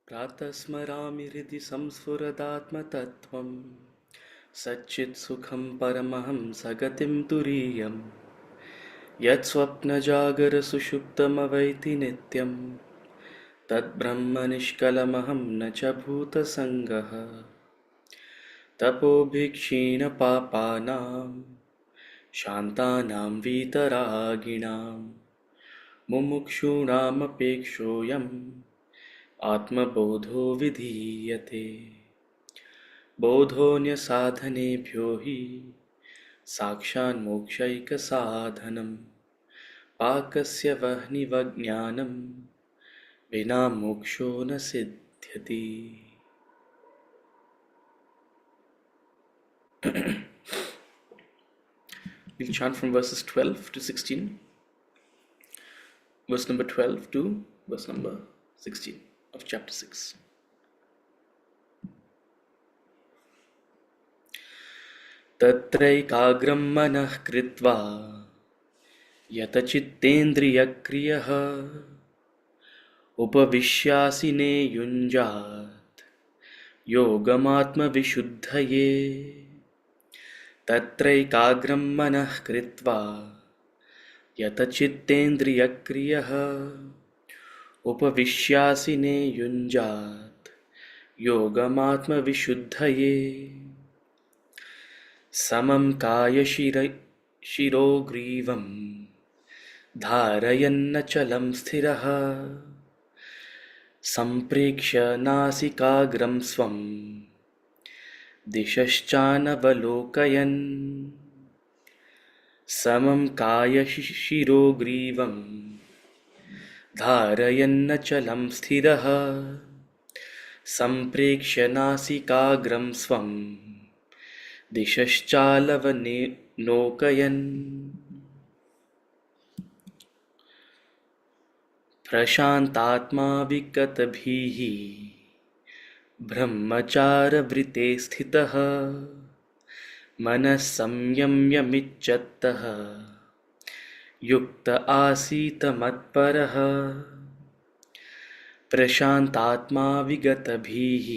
प्रातः स्मरामि हृदि संस्फुरदात्मतत्त्वं सच्चित्सुखं परमहंसगतिं तुरीयं यत्स्वप्नजागरसुषुप्तमवैति नित्यं तद्ब्रह्म निष्कलमहं न च भूतसङ्गः तपोभिक्षीणपापानां शान्तानां वीतरागिणां मुमुक्षूणामपेक्षोऽयम् आत्मबोधो विधीयते बोधोऽन्यसाधनेभ्यो हि साक्षान्मोक्षैकसाधनं पाकस्य वह्निवज्ञानं विना मोक्षो न सिद्ध्यति. We'll chant from verses 12 to 16. Verse number 12 to verse number 16 of chapter 6. तत्रैकाग्रं मनः कृत्वा यतचित्तेन्द्रियक्रियः उपविश्यासिने युञ्जात् योगमात्मविशुद्धये. तत्रैकाग्रं मनः कृत्वा यतचित्तेन्द्रियक्रियः उपविश्यासिने युञ्जात् योगमात्मविशुद्धये. समं कायशिरोग्रीवं धारयन्नचलं स्थिरः सम्प्रेक्ष्य नासिकाग्रं स्वं दिशश्चानवलोकयन्. समं कायशिरोग्रीवं धारयन्नचलं स्थिरः सम्प्रेक्ष्य नासिकाग्रं स्वं दिशश्चानवलोकयन्. प्रशान्तात्मा विगतभिः ब्रह्मचारवृते स्थितः मनः संयम्यमिच्चत्तः युक्त आसीत मत्परः. प्रशान्तात्मा विगतभिः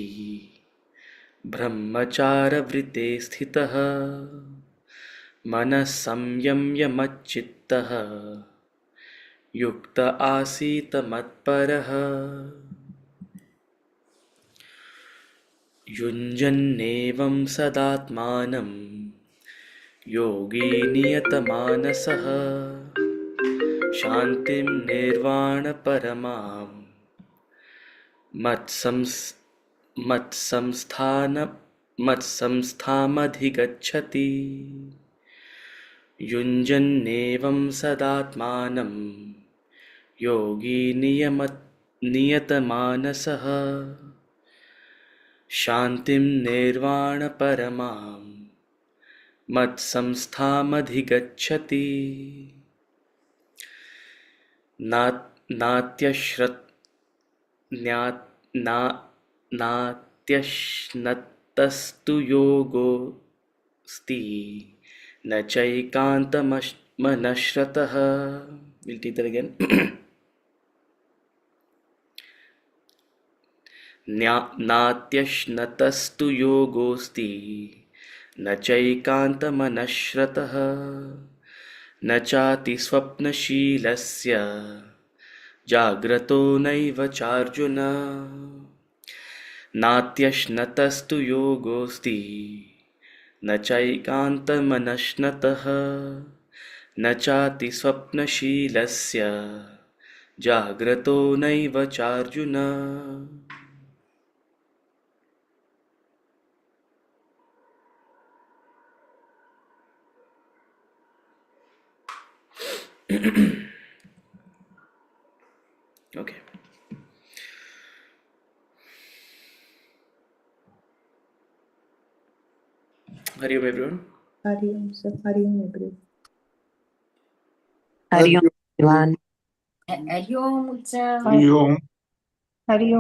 ब्रह्मचारवृते स्थितः मनः संयम्यमच्चित्तः युक्त आसीत मत्परः. युञ्जन्नेवं सदात्मानं योगी नियतमानसः शान्तिं निर्वाणपरमां मत्संस्थामधिगच्छति. युञ्जन्नेवं सदात्मानं योगी नियतमानसः शान्तिं निर्वाणपरमां मत्संस्थामधिगच्छति. नात्यश्नतस्तु योगोऽस्ति न चैकान्तमनश्रतः. We'll take that again. नात्यश्नतस्तु योगोऽस्ति न चैकान्तमनश्रतः न चाति स्वप्नशीलस्य जाग्रतो नैव चार्जुन. नात्यश्नतस्तु योगोऽस्ति न चैकान्तमनश्नतः न चाति स्वप्नशीलस्य जाग्रतो नैव चार्जुन. Okay. Hari Om everyone. Hari Om sir, Hari Om everyone. Hari Om everyone. Hari Om, Utsav. Hari Om. Hari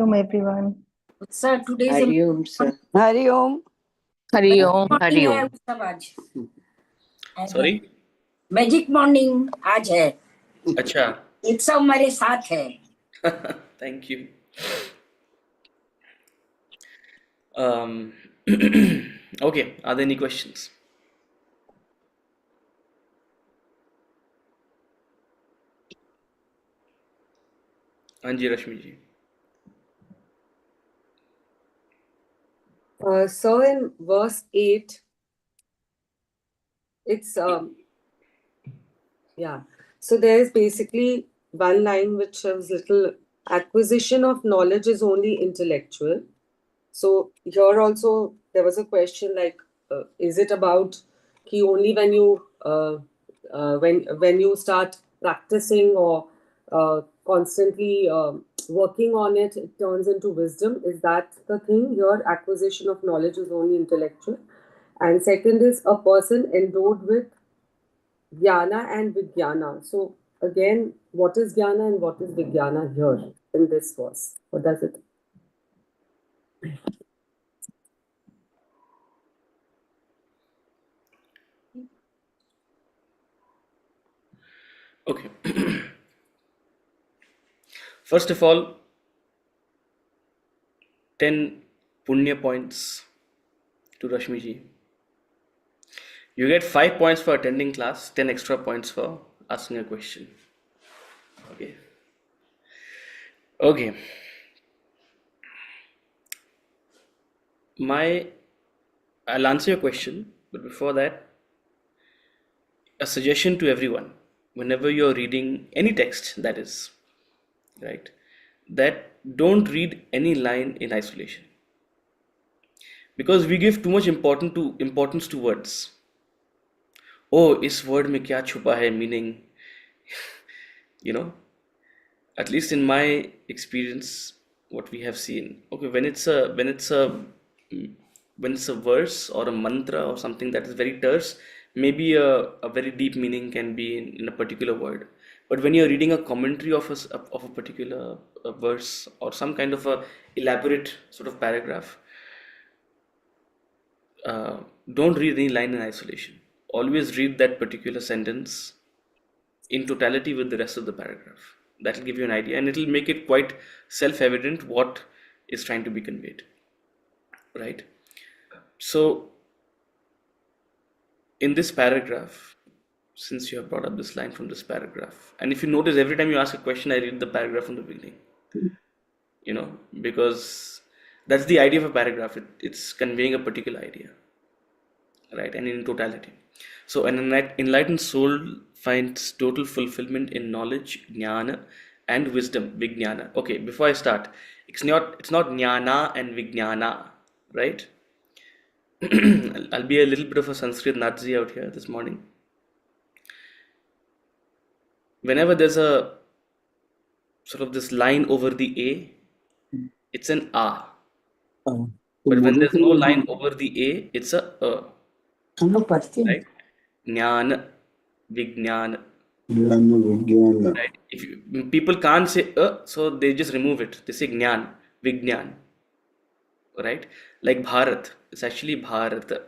Om, everyone. Utsav, today is a Hari Om, sir. Hari Om. Hari Om. Hari morning है Om. उत्सव आज. Sorry? Magic morning आज है. अच्छा. उत्सव हमारे साथ है. Thank you. Okay, are there any questions? Anji, Rashmi ji. So in verse 8, it's so there's basically one line which shows little acquisition of knowledge is only intellectual. So here also there was a question like, is it about ki only when you when you start practicing or constantly working on it, it turns into wisdom? Is that the thing? Your acquisition of knowledge is only intellectual. And second is a person endowed with jnana and vijnana. So again, what is jnana and what is vijnana here in this verse? What does it? Okay. First of all, 10 punya points to Rashmi ji. You get 5 points for attending class, 10 extra points for asking a question. Okay. Okay. I'll answer your question, but before that, a suggestion to everyone, whenever you're reading any text, that is, right, that don't read any line in isolation. Because we give too much importance to words. Oh, is word mein kya chupa hai, meaning, you know, at least in my experience, what we have seen. Okay, when it's a verse or a mantra or something that is very terse, maybe a very deep meaning can be in a particular word. But when you're reading a commentary of a particular verse or some kind of a elaborate sort of paragraph, don't read any line in isolation. Always read that particular sentence in totality with the rest of the paragraph. That will give you an idea, and it will make it quite self-evident what is trying to be conveyed, right? So in this paragraph, since you have brought up this line from this paragraph, and if you notice, every time you ask a question, I read the paragraph from the beginning, you know, because that's the idea of a paragraph. It's conveying a particular idea, right? And in totality. So an enlightened soul finds total fulfillment in knowledge, jnana, and wisdom, vijnana. Okay, before I start, it's not jnana and vijnana, right? I'll be a little bit of a Sanskrit Nazi out here this morning. Whenever there's a sort of this line over the A, it's an A. But when there's no line over the A, it's a right? Jnana, vijnana. Right? People can't say so they just remove it. They say jnana, vijnana. Right? Like Bharat, it's actually Bharata,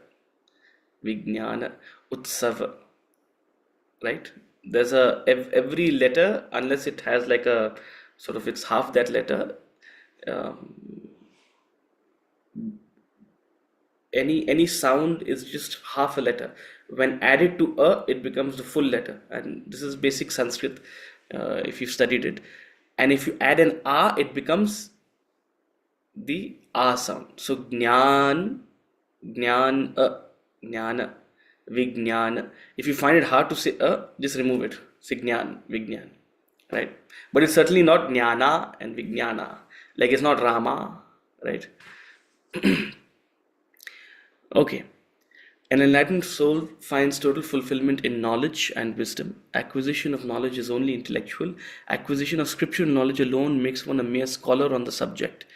vijnana, utsava. Right? There's every letter, unless it has like a sort of, it's half that letter. Any sound is just half a letter. When added to a, it becomes the full letter, and this is basic Sanskrit if you've studied it. And if you add an a, it becomes the a sound. So jnana, vijnana. If you find it hard to say just remove it. Say jnana, vijnana, right? But it's certainly not jnana and vijnana. Like it's not Rama, right? Okay. An enlightened soul finds total fulfillment in knowledge and wisdom. Acquisition of knowledge is only intellectual. Acquisition of scriptural knowledge alone makes one a mere scholar on the subject.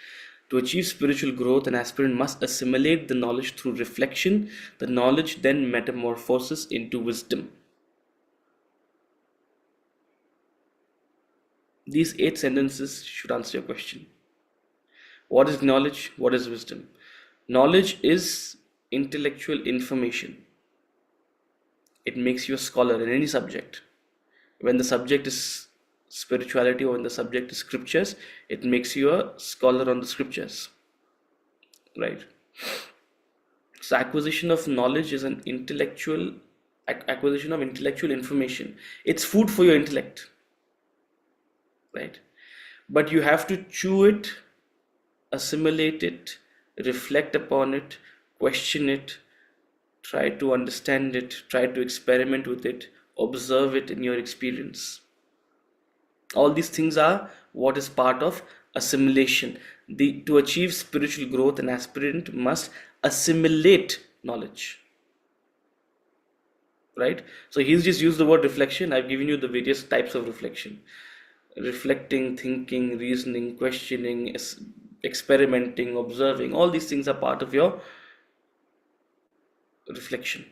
To achieve spiritual growth, an aspirant must assimilate the knowledge through reflection. The knowledge then metamorphoses into wisdom. These 8 sentences should answer your question. What is knowledge? What is wisdom? Knowledge is intellectual information. It makes you a scholar in any subject. When the subject is spirituality or when the subject is scriptures, it makes you a scholar on the scriptures. Right? So acquisition of knowledge is an intellectual acquisition of intellectual information. It's food for your intellect. Right? But you have to chew it, assimilate it, reflect upon it, question it, try to understand it, try to experiment with it, observe it in your experience. All these things are what is part of assimilation. To achieve spiritual growth, an aspirant must assimilate knowledge. Right? So he's just used the word reflection. I've given you the various types of reflection. Reflecting, thinking, reasoning, questioning, experimenting, observing, all these things are part of your reflection.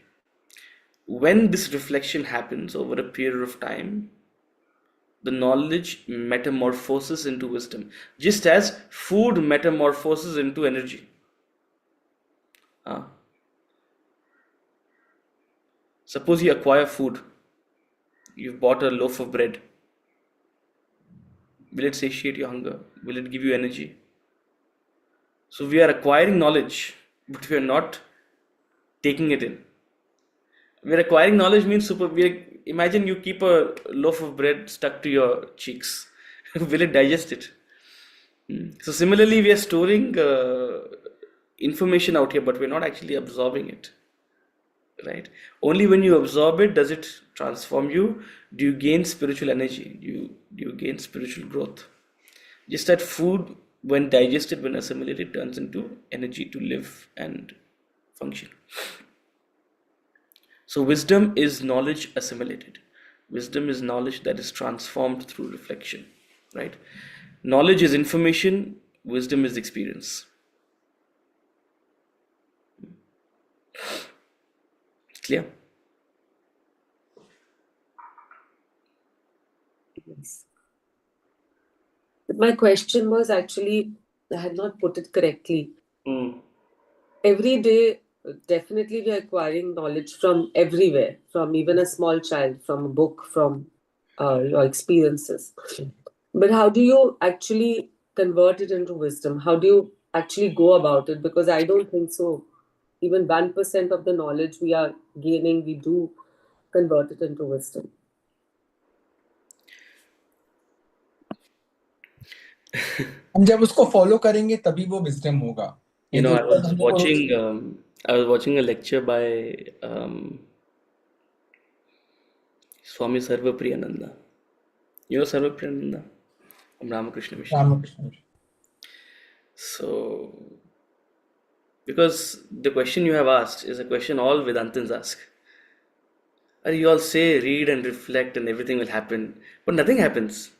When this reflection happens over a period of time, the knowledge metamorphoses into wisdom, just as food metamorphoses into energy. Suppose you acquire food, you've bought a loaf of bread. Will it satiate your hunger? Will it give you energy? So we are acquiring knowledge, but we are not taking it in. We're acquiring knowledge means imagine you keep a loaf of bread stuck to your cheeks. Will it digest it? So similarly, we are storing information out here, but we're not actually absorbing it. Right? Only when you absorb it does it transform you. Do you gain spiritual energy? Do you gain spiritual growth? Just that food, when digested, when assimilated, turns into energy to live and function. So wisdom is knowledge assimilated. Wisdom is knowledge that is transformed through reflection. Right? Knowledge is information. Wisdom is experience. Clear? Yes. But my question was actually, I had not put it correctly. Every day, definitely we are acquiring knowledge from everywhere, from even a small child, from a book, from your experiences. But how do you actually convert it into wisdom? How do you actually go about it? Because I don't think so. Even 1% of the knowledge we are gaining, we do convert it into wisdom. हम जब उसको follow करेंगे तभी वो wisdom होगा. You know, उसका धंधे को I was watching a lecture by Swami Sarvapriyananda. You know Sarvapriyananda from Ramakrishna Mission. Ramakrishna. So, because the question you have asked is a question all Vedantins ask. And you all say read and reflect and everything will happen, but nothing happens.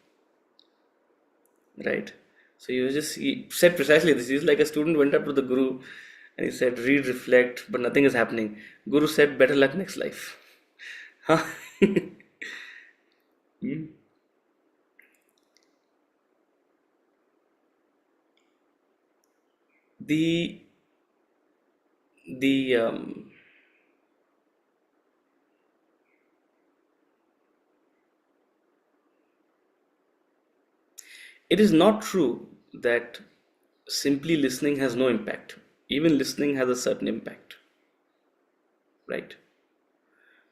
Right? So he said precisely this. He's like a student went up to the Guru and he said, read, reflect, but nothing is happening. Guru said, better luck next life. Huh? It is not true that simply listening has no impact. Even listening has a certain impact. Right?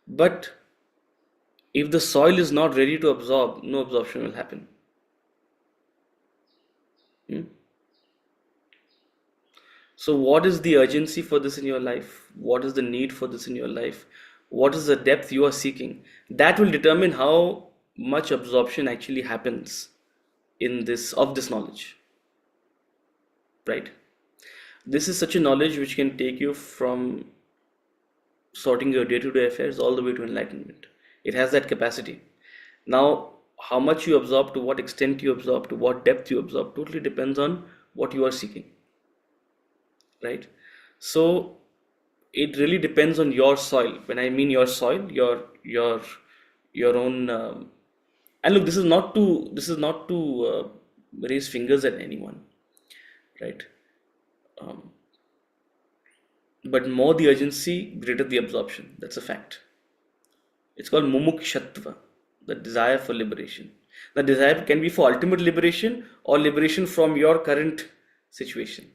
But if the soil is not ready to absorb, no absorption will happen. So what is the urgency for this in your life? What is the need for this in your life? What is the depth you are seeking? That will determine how much absorption actually happens of this knowledge. Right? This is such a knowledge which can take you from sorting your day-to-day affairs all the way to enlightenment. It has that capacity. Now, how much you absorb, to what extent you absorb, to what depth you absorb, totally depends on what you are seeking. Right? So it really depends on your soil. When I mean your soil, your own And look, this is not to raise fingers at anyone, right? Um, but more the urgency, greater the absorption. That's a fact. It's called mumukshatva, the desire for liberation. The desire can be for ultimate liberation or liberation from your current situation.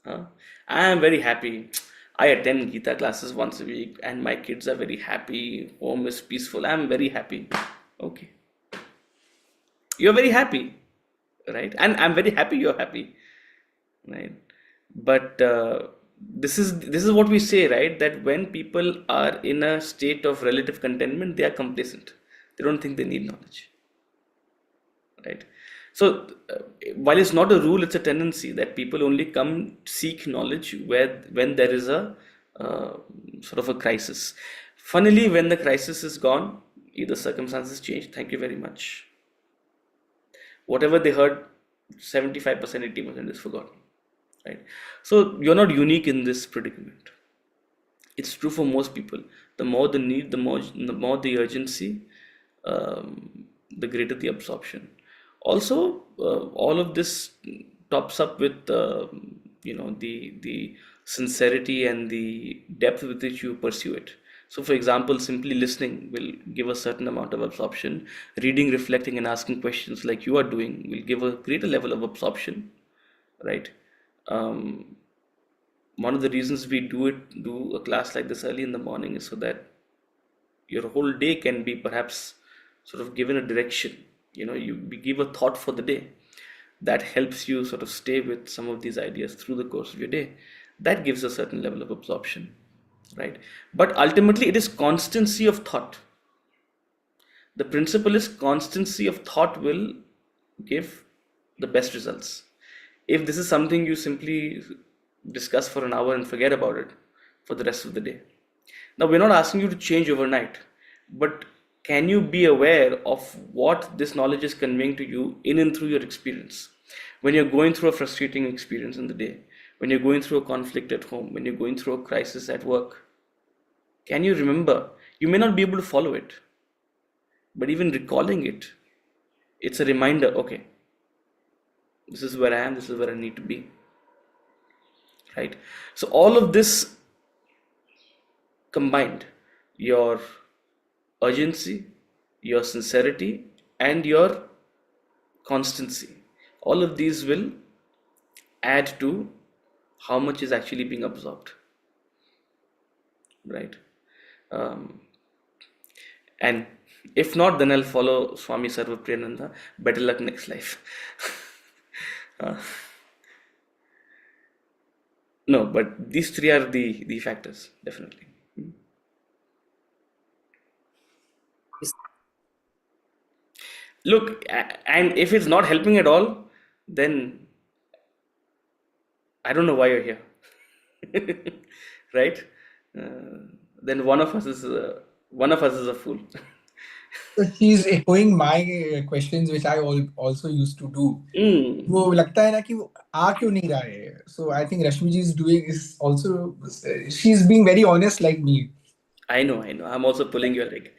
Huh? I am very happy. I attend Gita classes once a week, and my kids are very happy. Home is peaceful. I am very happy. Okay. You're very happy, right? And I'm very happy you're happy, right? But this is what we say, right? That when people are in a state of relative contentment, they are complacent. They don't think they need knowledge, right? So while it's not a rule, it's a tendency that people only come seek knowledge when there is a sort of a crisis. Funnily, when the crisis is gone, either circumstances change. Thank you very much. Whatever they heard, 75%, 80% is forgotten, right? So you're not unique in this predicament. It's true for most people. The more the need, the more the urgency, the greater the absorption. Also, all of this tops up with the sincerity and the depth with which you pursue it. So, for example, simply listening will give a certain amount of absorption. Reading, reflecting, and asking questions like you are doing will give a greater level of absorption, right? Um, One of the reasons we do a class like this early in the morning is so that your whole day can be perhaps sort of given a direction. We give a thought for the day that helps you sort of stay with some of these ideas through the course of your day. That gives a certain level of absorption, right? But ultimately, it is constancy of thought. The principle is constancy of thought will give the best results. If this is something you simply discuss for an hour and forget about it for the rest of the day. Now, we're not asking you to change overnight, but can you be aware of what this knowledge is conveying to you in and through your experience? When you're going through a frustrating experience in the day, when you're going through a conflict at home, when you're going through a crisis at work, can you remember? You may not be able to follow it, but even recalling it, it's a reminder, okay, this is where I am, this is where I need to be, right? So all of this combined, your urgency, your sincerity, and your constancy, all of these will add to how much is actually being absorbed, right? And if not, then I'll follow Swami Sarva Priyananda. Better luck next life. No, but these three are the factors, definitely. Look, and if it's not helping at all, then I don't know why you're here, right? Then one of us is a fool. So she's echoing my questions, which I also used to do. वो लगता है ना कि वो आ क्यों नहीं रहा है. So I think Rashmi ji is also she's being very honest like me. I know. I'm also pulling your leg.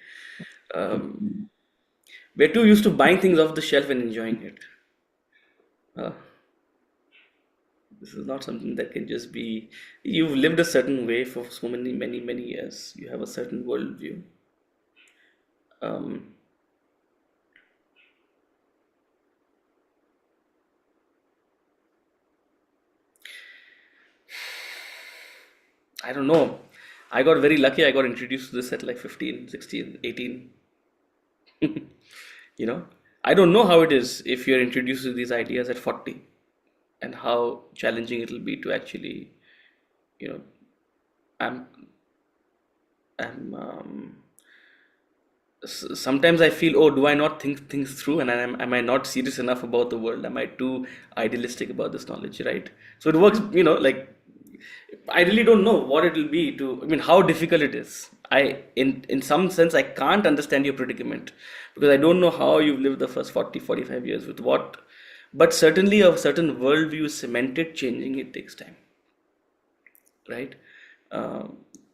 We're too used to buying things off the shelf and enjoying it. This is not something that can just be. You've lived a certain way for so many years. You have a certain worldview. I don't know. I got very lucky. I got introduced to this at like 15, 16, 18. I don't know how it is if you're introduced to these ideas at 40 and how challenging it'll be to actually, I'm sometimes I feel, oh, do I not think things through, and am I not serious enough about the world? Am I too idealistic about this knowledge, right? So it works, like I really don't know what it will be how difficult it is. In some sense, I can't understand your predicament because I don't know how you've lived the first 40, 45 years with what, but certainly a certain worldview is cemented. Changing it takes time, right?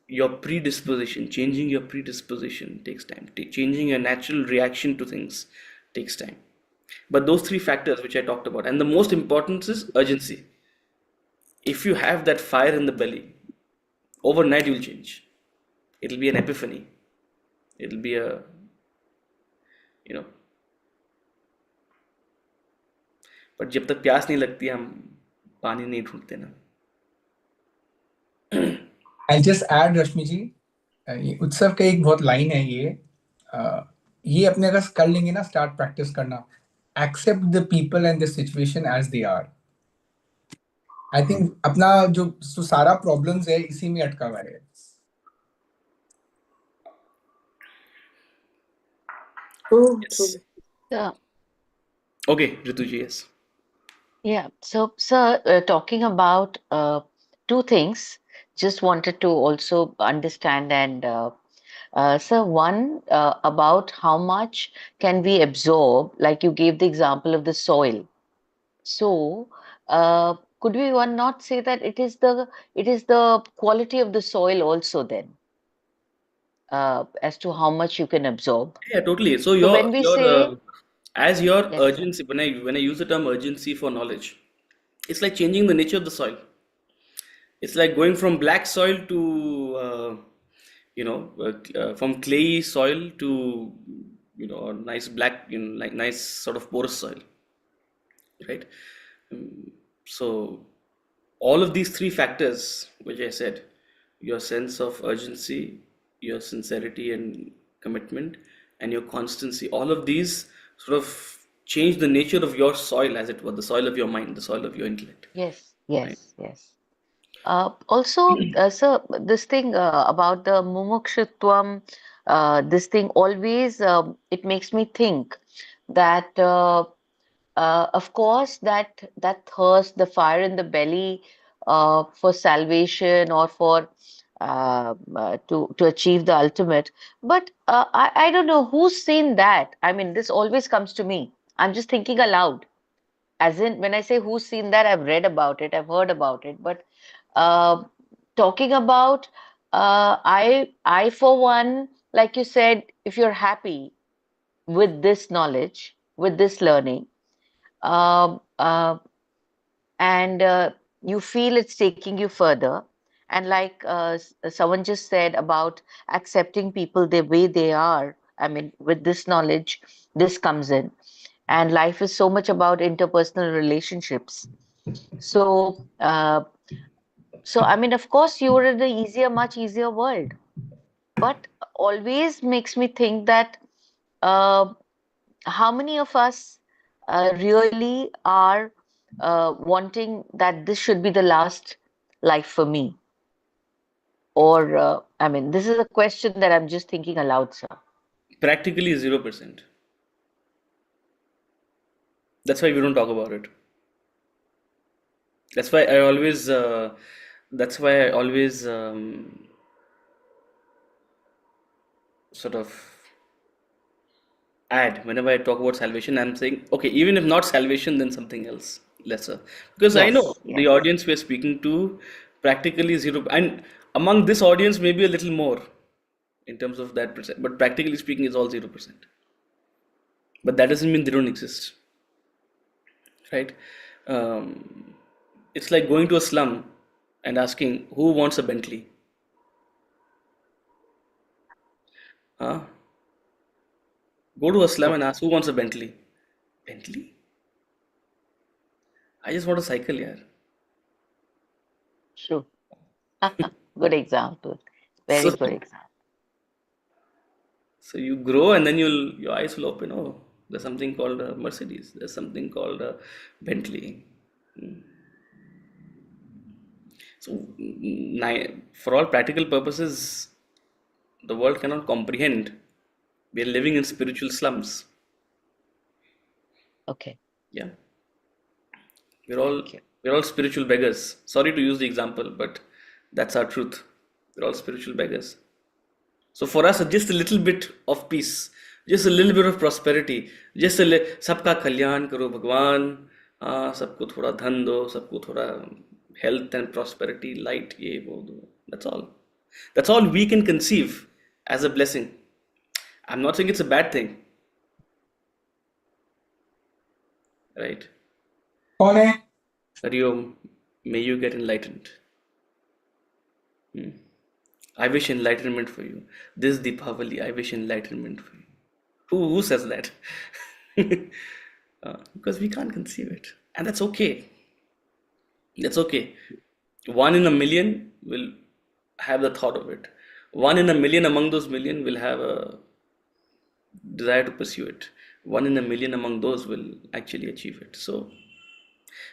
your predisposition, changing your predisposition takes time. Changing your natural reaction to things takes time. But those three factors which I talked about, and the most important is urgency. If you have that fire in the belly, overnight you'll change. It'll be an epiphany. It'll be a, you know, but जब तक प्यास नहीं लगती हम पानी नहीं ढूंढते ना. I'll just add रश्मि जी, ये उत्सव का एक बहुत लाइन है ये अपने अगर कर लेंगे ना, स्टार्ट प्रैक्टिस करना, accept the people and the situation as they are. I think अपना जो सारा प्रॉब्लम्स है इसी में अटका हुआ है. True, Yes. true. Yeah. Okay, Rituji, yes. Yeah. So, sir, talking about two things, just wanted to also understand and sir, one about how much can we absorb, like you gave the example of the soil. So, could we one not say that it is the quality of the soil also then, as to how much you can absorb? Yeah, totally. So So when we say, as your yes, sir. urgency, when I use the term urgency for knowledge, it's like changing the nature of the soil. It's like going from black soil to from clayey soil to a nice black, like nice sort of porous soil, right? So all of these three factors, which I said, your sense of urgency, your sincerity and commitment, and your constancy, all of these sort of change the nature of your soil, as it were, the soil of your mind, the soil of your intellect, Yes, right? yes. Also, sir, this thing about the mumukshutvam, this thing always it makes me think that of course that thirst, the fire in the belly for salvation or for to achieve the ultimate. But I don't know who's seen that. I mean, this always comes to me. I'm just thinking aloud. As in, when I say who's seen that, I've read about it, I've heard about it, but uh, talking about I for one, like you said, if you're happy with this knowledge, with this learning, um, uh, and you feel it's taking you further, and like someone just said about accepting people the way they are. I mean, with this knowledge, this comes in, and life is so much about interpersonal relationships. So, I mean, of course, you were in the much easier world, but always makes me think that uh, how many of us really are wanting that this should be the last life for me? Or, I mean, this is a question that I'm just thinking aloud, sir. Practically 0%. That's why we don't talk about it. That's why I always sort of add, whenever I talk about salvation, I'm saying, okay, even if not salvation, then something else lesser. Because I know Yes, the yes. audience we're speaking to, practically zero, and among this audience, maybe a little more in terms of that percent, but practically speaking, it's all 0%. But that doesn't mean they don't exist, right? It's like going to a slum and asking, who wants a Bentley? Huh? Go to a slum and ask, who wants a Bentley? Bentley? I just want a cycle, yeah. True. Good example. Very So, good example. so you grow and then your eyes will open. Oh, there's something called a Mercedes. There's something called a Bentley. So, for all practical purposes, the world cannot comprehend. We are living in spiritual slums. Okay. Yeah, we're all Thank you. we're all spiritual beggars. Sorry to use the example, but that's our truth. We're all spiritual beggars. So for us, just a little bit of peace, just a little bit of prosperity, just सबका कल्याण करो भगवान, सबको थोड़ा धन दो, सबको थोड़ा health and prosperity, light, ये वो दो. That's all. That's all we can conceive as a blessing. I'm not saying it's a bad thing, right? कौन है? Hari Om, may you get enlightened. I wish enlightenment for you. This Deepavali, I wish enlightenment for you. Who says that? Because we can't conceive it. And that's okay. That's okay. 1 in a million will have the thought of it. 1 in a million among those million will have a desire to pursue it. 1 in a million among those will actually achieve it. So,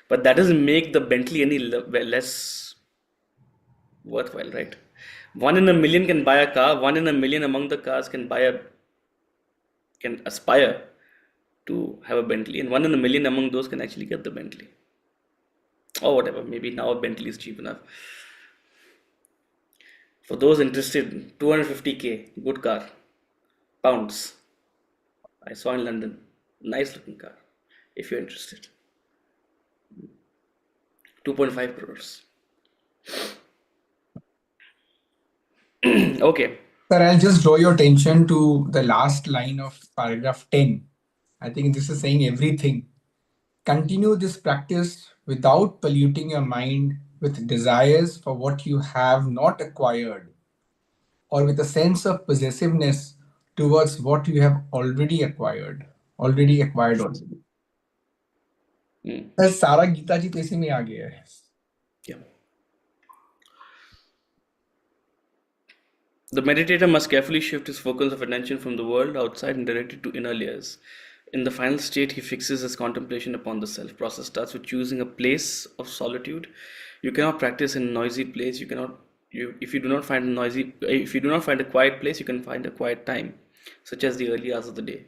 but that doesn't make the Bentley any less worthwhile, right? 1 in a million can buy a car. 1 in a million among the cars can aspire to have a Bentley, and 1 in a million among those can actually get the Bentley. Or whatever, maybe now a Bentley is cheap enough. For those interested, 250k, good car, pounds. I saw in London, nice looking car, if you're interested. 2.5 crores. Okay. Sir, I'll just draw your attention to the last line of paragraph 10. I think this is saying everything. Continue this practice without polluting your mind with desires for what you have not acquired, or with a sense of possessiveness towards what you have already acquired. Also. सारा गीता जी तो इसी में आ गया है. Yeah. The meditator must carefully shift his focus of attention from the world outside and direct it to inner layers. In the final state, he fixes his contemplation upon the self. Process starts with choosing a place of solitude. You cannot practice in a noisy place. If you do not find a quiet place, you can find a quiet time, such as the early hours of the day.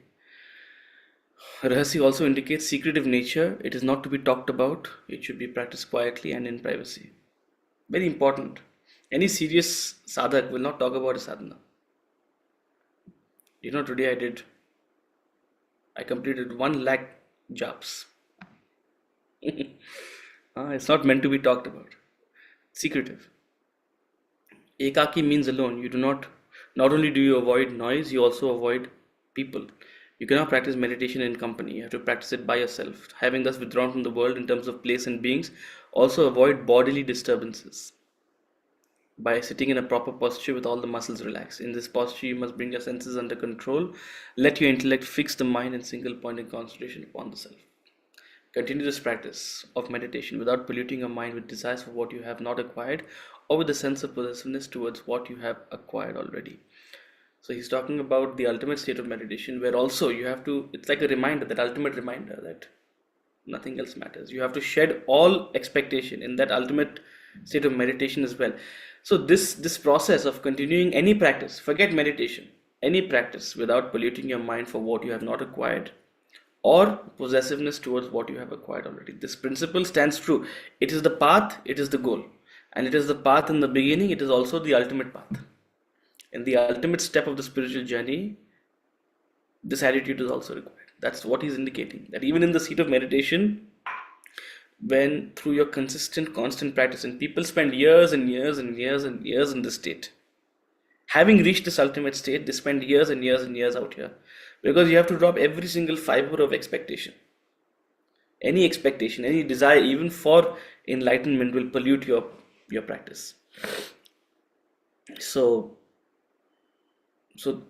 Rahasi also indicates secretive nature. It is not to be talked about. It should be practiced quietly and in privacy. Very important. Any serious sadhak will not talk about his sadhana. Today I completed 1 lakh jobs. It's not meant to be talked about. Secretive. Ekaki means alone. Not only do you avoid noise, you also avoid people. You cannot practice meditation in company. You have to practice it by yourself. Having thus withdrawn from the world in terms of place and beings, also avoid bodily disturbances by sitting in a proper posture with all the muscles relaxed. In this posture, you must bring your senses under control. Let your intellect fix the mind in single point of concentration upon the self. Continue this practice of meditation without polluting your mind with desires for what you have not acquired or with a sense of possessiveness towards what you have acquired already. So he's talking about the ultimate state of meditation, where also you have to, it's like a reminder, that ultimate reminder that nothing else matters. You have to shed all expectation in that ultimate state of meditation as well. So this process of continuing any practice, forget meditation, any practice without polluting your mind for what you have not acquired or possessiveness towards what you have acquired already. This principle stands true. It is the path, it is the goal. And it is the path in the beginning, it is also the ultimate path. In the ultimate step of the spiritual journey, this attitude is also required. That's what he's indicating. That even in the seat of meditation, when through your constant practice, and people spend years and years and years and years in this state, having reached this ultimate state, they spend years and years and years out here, because you have to drop every single fiber of expectation. Any expectation, any desire, even for enlightenment, will pollute your practice. So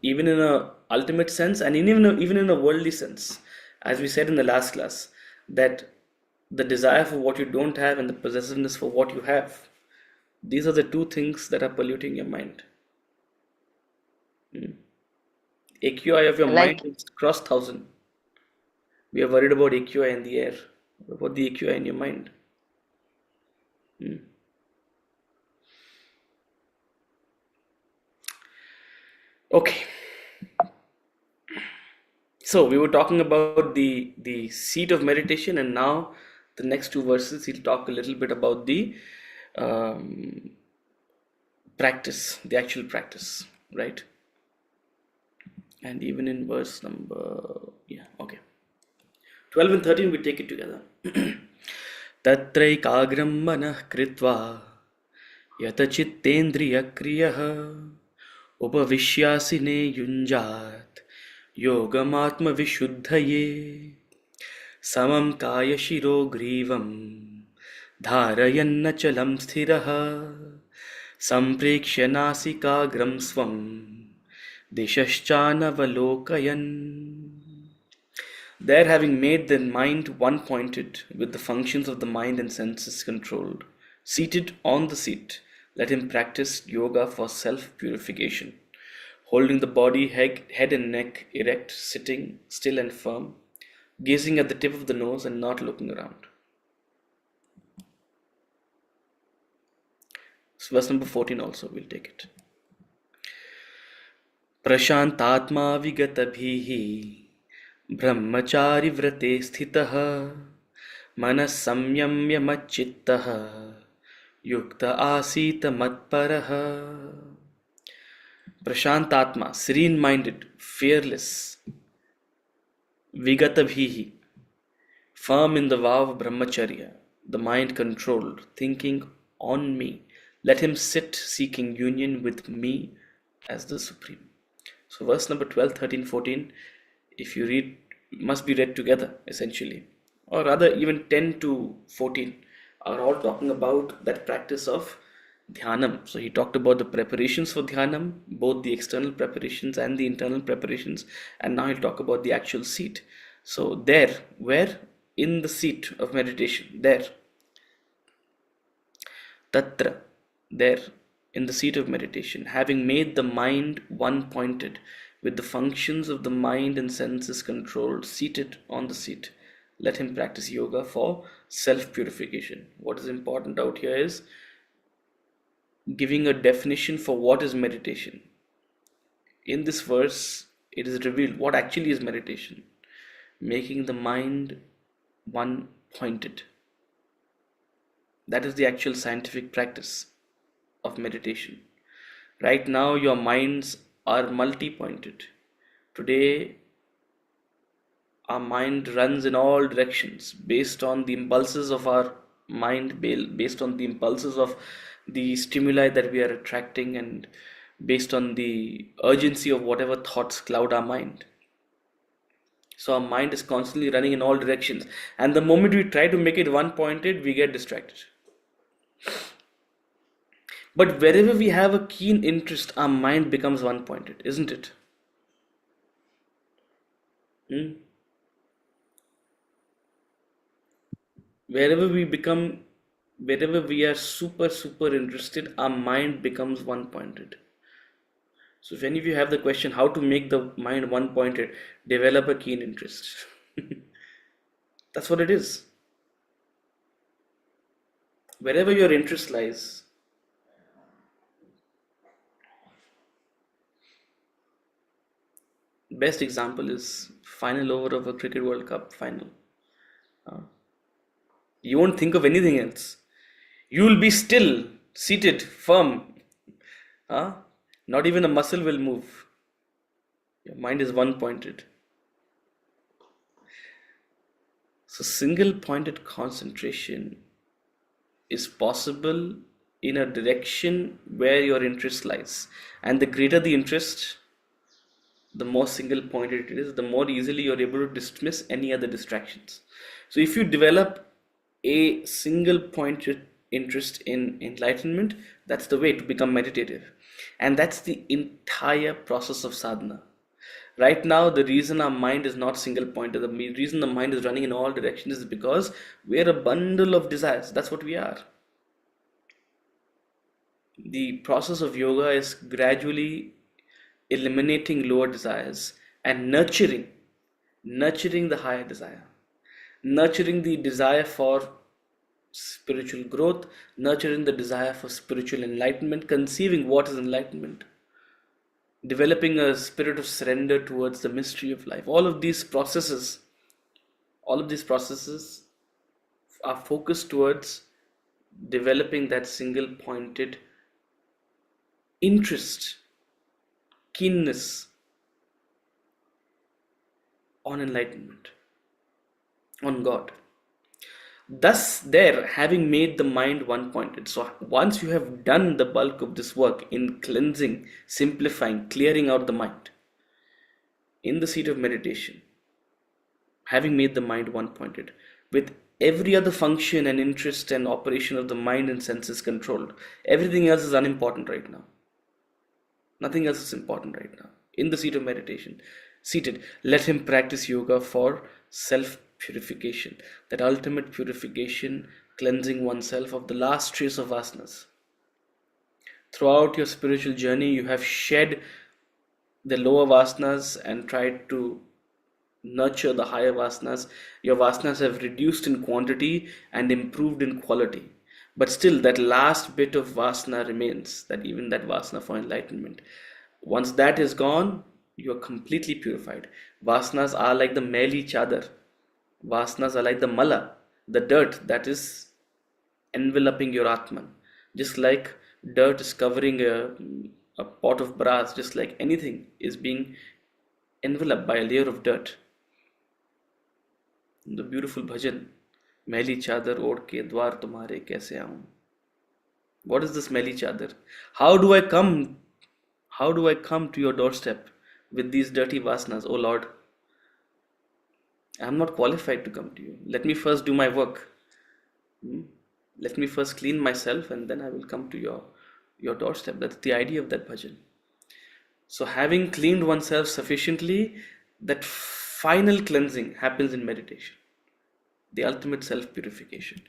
even in a ultimate sense, and even in a worldly sense, as we said in the last class, that the desire for what you don't have and the possessiveness for what you have, these are the two things that are polluting your mind. AQI of your mind is cross 1000. We are worried about AQI in the air. What about the AQI in your mind? Okay. So we were talking about the seat of meditation, and now the next 2 verses he'll talk a little bit about the practice, the actual practice, right? And even in verse number 12 and 13 we take it together. Tatraikagram manah kritva यतचित्तेन्द्रियक्रियः उपविश्यासिने युञ्जात् योगमात्मविशुद्धये समं कायशिरो ग्रीवं धारयन्नचलं स्थिरः सम्प्रेक्ष्य नासिकाग्रं स्वं दिशश्चानवलोकयन्. There, having made the mind one-pointed with the functions of the mind and senses controlled, seated on the seat, let him practice yoga for self-purification, holding the body, head and neck erect, sitting still and firm, gazing at the tip of the nose and not looking around. So verse number 14 also, we'll take it. Prashantatma vigatabhihi ब्रह्मचारि व्रते स्थितः मनः संयम्य मच्चित्तः युक्त आसीत मत्परः. Prashantatma, serene minded, fearless. Vigatabhihi, firm in the vow of brahmacharya, the mind controlled, thinking on me. Let him sit seeking union with me as the Supreme. So verse number 12, 13, 14, if you read, must be read together essentially, or rather even 10 to 14 are all talking about that practice of dhyanam. So he talked about the preparations for dhyanam, both the external preparations and the internal preparations, and now he'll talk about the actual seat. So there, where? In the seat of meditation, there. Tatra, there, in the seat of meditation, having made the mind one-pointed, with the functions of the mind and senses controlled, seated on the seat, let him practice yoga for self-purification. What is important out here is giving a definition for what is meditation. In this verse, it is revealed what actually is meditation. Making the mind one-pointed. That is the actual scientific practice of meditation. Right now, your minds are multi-pointed. Today, our mind runs in all directions based on the impulses of our mind, based on the impulses of the stimuli that we are attracting, and based on the urgency of whatever thoughts cloud our mind. So our mind is constantly running in all directions, and the moment we try to make it one-pointed, we get distracted. But wherever we have a keen interest, our mind becomes one-pointed, isn't it? Wherever we are super interested, our mind becomes one-pointed. So if any of you have the question how to make the mind one-pointed, develop a keen interest. That's what it is. Wherever your interest lies, best example is final over of a Cricket World Cup final. You won't think of anything else. You will be still, seated, firm. Not even a muscle will move. Your mind is one-pointed. So single-pointed concentration is possible in a direction where your interest lies. And the greater the interest, the more single-pointed it is, the more easily you're able to dismiss any other distractions. So if you develop a single-pointed interest in enlightenment, that's the way to become meditative. And that's the entire process of sadhana. Right now, the reason our mind is not single-pointed, the reason the mind is running in all directions is because we're a bundle of desires. That's what we are. The process of yoga is gradually eliminating lower desires and nurturing the higher desire, nurturing the desire for spiritual growth, nurturing the desire for spiritual enlightenment, conceiving what is enlightenment, developing a spirit of surrender towards the mystery of life. All of these processes are focused towards developing that single-pointed interest, keenness on enlightenment, on God. Thus, there, having made the mind one-pointed. So once you have done the bulk of this work in cleansing, simplifying, clearing out the mind, in the seat of meditation, having made the mind one-pointed, with every other function and interest and operation of the mind and senses controlled, everything else is unimportant right now. Nothing else is important right now. In the seat of meditation, seated, let him practice yoga for self-purification, that ultimate purification, cleansing oneself of the last trace of vasanas. Throughout your spiritual journey, you have shed the lower vasanas and tried to nurture the higher vasanas. Your vasanas have reduced in quantity and improved in quality. But still, that last bit of vasana remains, that even that vasana for enlightenment. Once that is gone, you are completely purified. Vasanas are like the meli chadar. Vasanas are like the mala, the dirt that is enveloping your Atman. Just like dirt is covering a pot of brass, just like anything is being enveloped by a layer of dirt. The beautiful bhajan, Meli chadar od ke dwar tumhare kaise aun. What is this Meli chadar? How do I come to your doorstep with these dirty vasanas, O Lord? I am not qualified to come to you. Let me first do my work. Let me first clean myself and then I will come to your doorstep. That's the idea of that bhajan. So having cleaned oneself sufficiently, that final cleansing happens in meditation, the ultimate self-purification.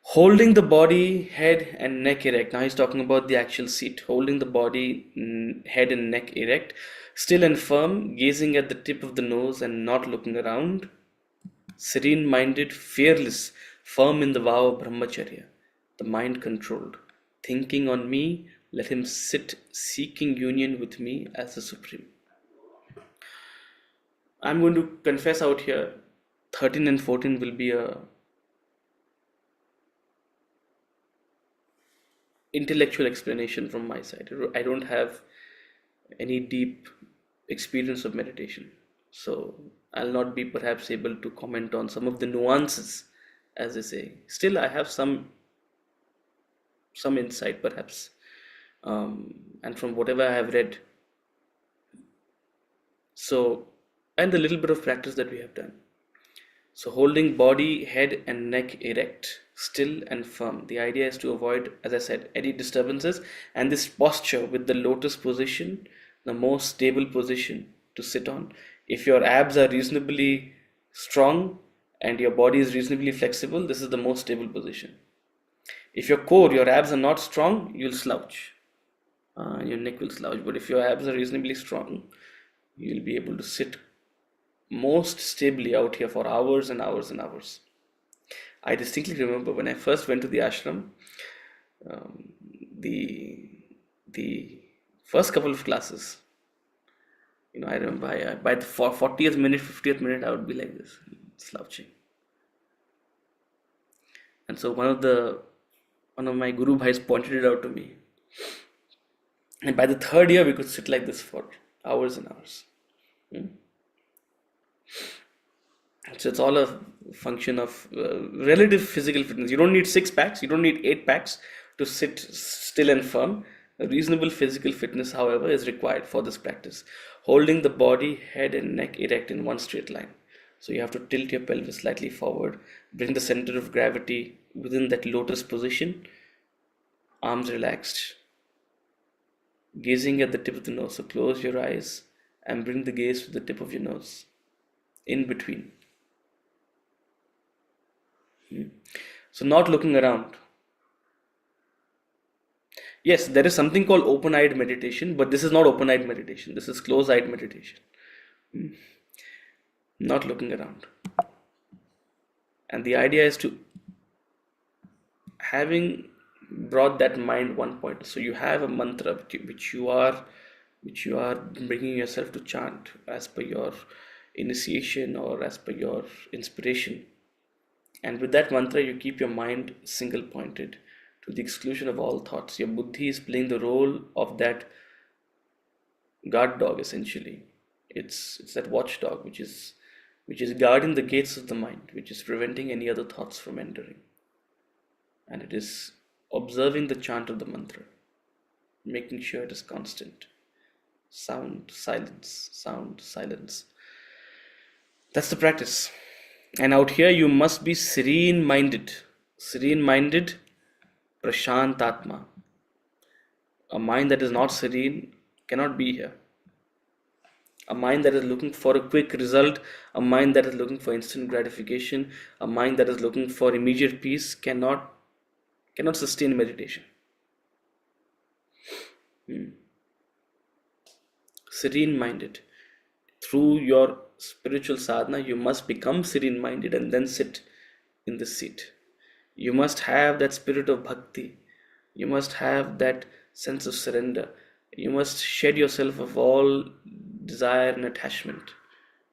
Holding the body, head and neck erect. Now he's talking about the actual seat. Holding the body, head and neck erect, still and firm, gazing at the tip of the nose and not looking around. Serene-minded, fearless, firm in the vow of brahmacharya, the mind controlled. Thinking on me, let him sit seeking union with me as the Supreme. I'm going to confess out here, 13 and 14 will be a intellectual explanation from my side. I don't have any deep experience of meditation, so I'll not be perhaps able to comment on some of the nuances, as they say. Still, I have some insight perhaps, and from whatever I have read. So, and the little bit of practice that we have done. So holding body, head and neck erect, still and firm. The idea is to avoid, as I said, any disturbances, and this posture with the lotus position, the most stable position to sit on. If your abs are reasonably strong and your body is reasonably flexible, this is the most stable position. If your core, your abs are not strong, you'll slouch. Your neck will slouch. But if your abs are reasonably strong, you'll be able to sit most stably out here for hours and hours and hours. I distinctly remember when I first went to the ashram, the first couple of classes, I remember by the 40th minute, 50th minute, I would be like this, slouching. And so one of my guru bhais pointed it out to me. And by the third year, we could sit like this for hours and hours. So it's all a function of relative physical fitness. You don't need 6 packs, you don't need 8 packs to sit still and firm. A reasonable physical fitness, however, is required for this practice. Holding the body, head and neck erect in one straight line. So you have to tilt your pelvis slightly forward, bring the center of gravity within that lotus position, arms relaxed, gazing at the tip of the nose. So close your eyes and bring the gaze to the tip of your nose, in between. So not looking around. Yes, there is something called open-eyed meditation, but this is not open-eyed meditation. This is close-eyed meditation. Not looking around. And the idea is to, having brought that mind one point, so you have a mantra which you are bringing yourself to chant as per your initiation or as per your inspiration. And with that mantra, you keep your mind single pointed to the exclusion of all thoughts. Your buddhi is playing the role of that guard dog, essentially. It's that watchdog which is which is guarding the gates of the mind, which is preventing any other thoughts from entering. And it is observing the chant of the mantra, making sure it is constant. Sound, silence, sound, silence. That's the practice. And out here you must be serene minded. Serene minded, prashantatma. A mind that is not serene cannot be here. A mind that is looking for a quick result, a mind that is looking for instant gratification, a mind that is looking for immediate peace cannot sustain meditation. Serene minded. Through your spiritual sadhana, you must become serene minded and then sit in this seat. You must have that spirit of bhakti. You must have that sense of surrender. You must shed yourself of all desire and attachment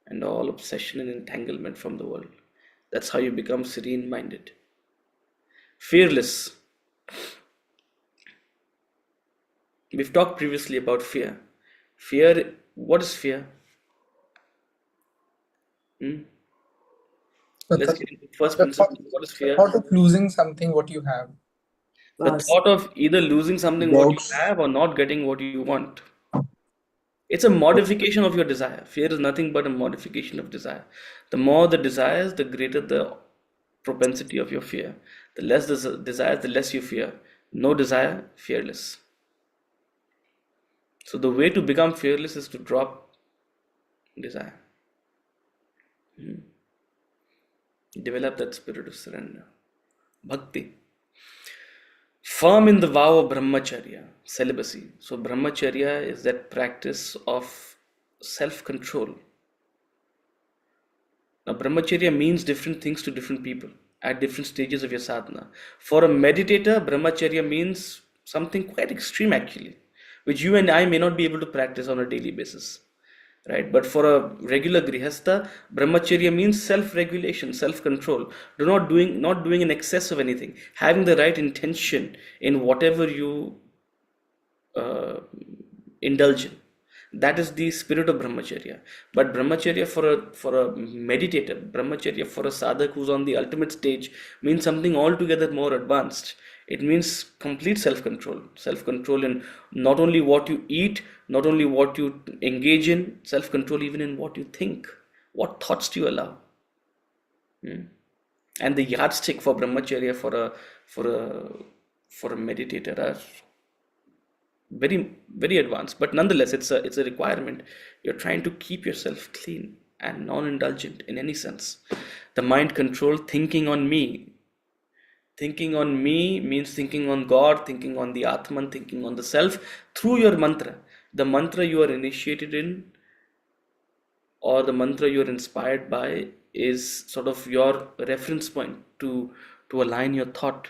and all obsession and entanglement from the world. That's how you become serene minded. Fearless. We've talked previously about fear. Fear, what is fear? Let's get into first principle. What is fear? The thought of losing something what you have. The thought of either losing something what you have or not getting what you want. It's a modification of your desire. Fear is nothing but a modification of desire. The more the desires, the greater the propensity of your fear. The less the desire, the less you fear. No desire, fearless. So the way to become fearless is to drop desire. Develop that spirit of surrender. Bhakti. Firm in the vow of brahmacharya, celibacy. So brahmacharya is that practice of self-control. Now brahmacharya means different things to different people at different stages of your sadhana. For a meditator, brahmacharya means something quite extreme actually, which you and I may not be able to practice on a daily basis. Right? But for a regular grihastha, brahmacharya means self-regulation, self-control. Not doing an excess of anything. Having the right intention in whatever you indulge in. That is the spirit of brahmacharya. But brahmacharya for a meditator, brahmacharya for a sadhak who's on the ultimate stage means something altogether more advanced. It means complete self-control. Self-control in not only what you eat, not only what you engage in, self-control even in what you think. What thoughts do you allow? And the yardstick for brahmacharya for a meditator are very, very advanced. But nonetheless, it's a requirement. You're trying to keep yourself clean and non-indulgent in any sense. The mind control, thinking on me. Thinking on me means thinking on God, thinking on the Atman, thinking on the self through your mantra. The mantra you are initiated in or the mantra you are inspired by is sort of your reference point to align your thought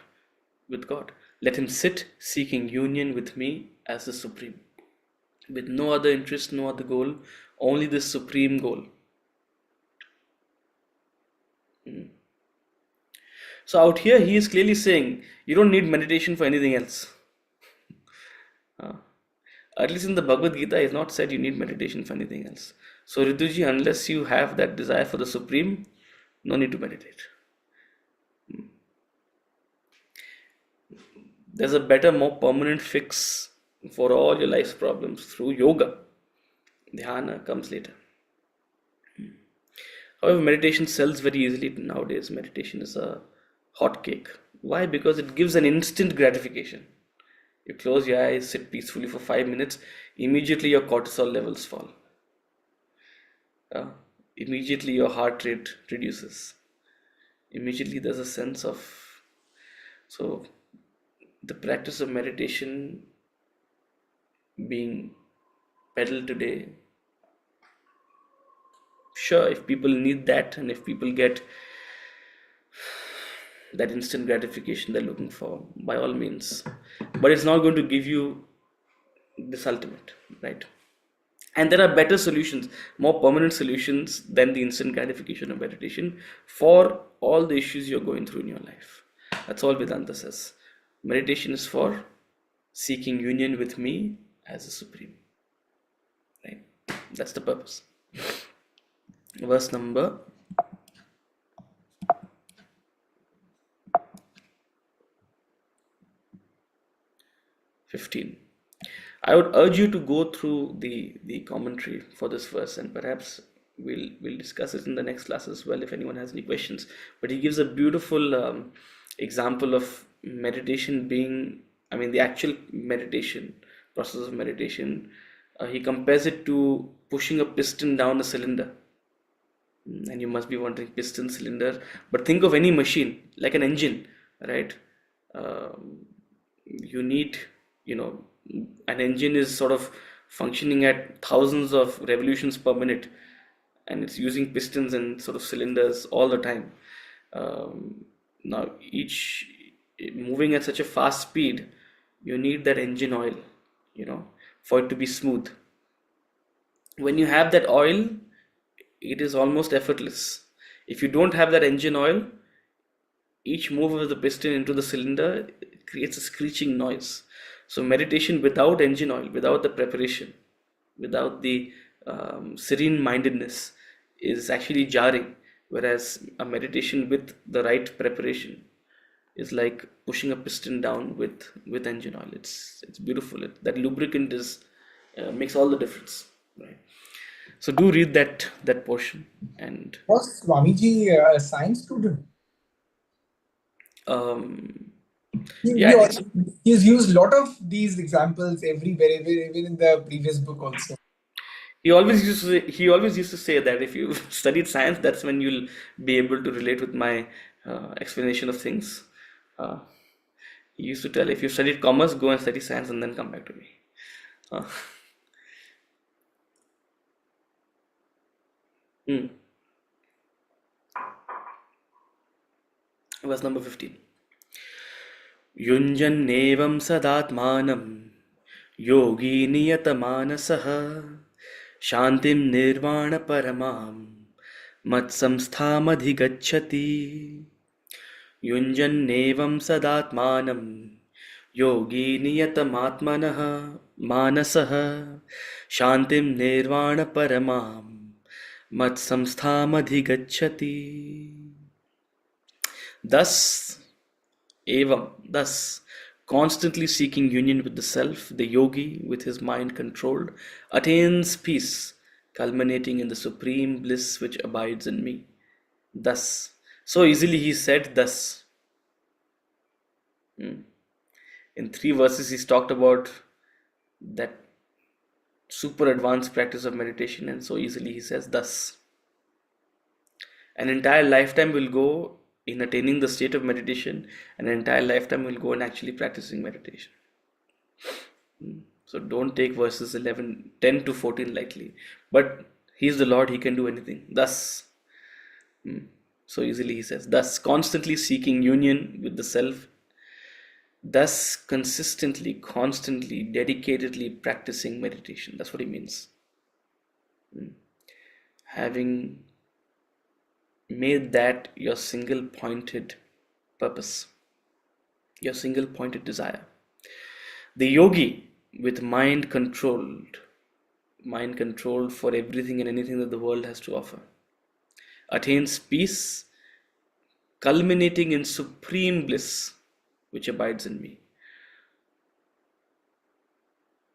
with God. Let him sit seeking union with me as the Supreme. With no other interest, no other goal, only this supreme goal. So out here he is clearly saying you don't need meditation for anything else. At least in the Bhagavad Gita he has not said you need meditation for anything else. So Rituji, unless you have that desire for the Supreme, no need to meditate. There's a better, more permanent fix for all your life's problems through yoga. Dhyana comes later. However, meditation sells very easily nowadays. Meditation is a hot cake. Why? Because it gives an instant gratification. You close your eyes, sit peacefully for 5 minutes, immediately your cortisol levels fall. Immediately your heart rate reduces. Immediately there's a sense of... So the practice of meditation being peddled today, sure, if people need that and if people get that instant gratification they're looking for, by all means, but it's not going to give you this ultimate, right? And there are better solutions, more permanent solutions than the instant gratification of meditation for all the issues you're going through in your life. That's all Vedanta says. Meditation is for seeking union with me as the Supreme, right? That's the purpose. verse number 15. I would urge you to go through the commentary for this verse, and perhaps we'll discuss it in the next class as well if anyone has any questions. But he gives a beautiful example of meditation being, I mean, the actual meditation process of meditation. He compares it to pushing a piston down a cylinder. And you must be wondering, piston, cylinder, but think of any machine like an engine, right? You need, you know, an engine is sort of functioning at thousands of revolutions per minute, and it's using pistons and sort of cylinders all the time. Now each moving at such a fast speed, you need that engine oil, you know, for it to be smooth. When you have that oil, it is almost effortless. If you don't have that engine oil, each move of the piston into the cylinder creates a screeching noise. So meditation without engine oil, without the preparation, without the serene mindedness is actually jarring, whereas a meditation with the right preparation is like pushing a piston down with engine oil. It's beautiful. That lubricant is makes all the difference, right? So do read that portion. And Was Swamiji a science student? yeah, He's used a lot of these examples everywhere, even in the previous book also. he always used to say that if you studied science, that's when you'll be able to relate with my explanation of things. He used to tell, if you studied commerce, go and study science and then come back to me. Verse number 15. युञ्जन्नेवं सदात्मानं योगी नियतमानसः शान्तिं निर्वाणपरमां मत्संस्थामधिगच्छति. युञ्जन्नेवं सदात्मानं योगी नियतमात्मनः मानसः शान्तिं निर्वाणपरमां मत्संस्थामधिगच्छति. Thus, constantly seeking union with the self, the yogi, with his mind controlled, attains peace, culminating in the supreme bliss which abides in me. Thus, so easily he said, thus. In 3 verses, he's talked about that super advanced practice of meditation, and so easily he says, thus. An entire lifetime will go in attaining the state of meditation, an entire lifetime will go in actually practicing meditation. So don't take verses 10 to 14 lightly. But he is the Lord, he can do anything. Thus, so easily he says, thus constantly seeking union with the self, thus consistently, constantly, dedicatedly practicing meditation. That's what he means. Having made that your single pointed purpose, your single pointed desire. The yogi, with mind controlled for everything and anything that the world has to offer, attains peace, culminating in supreme bliss which abides in me.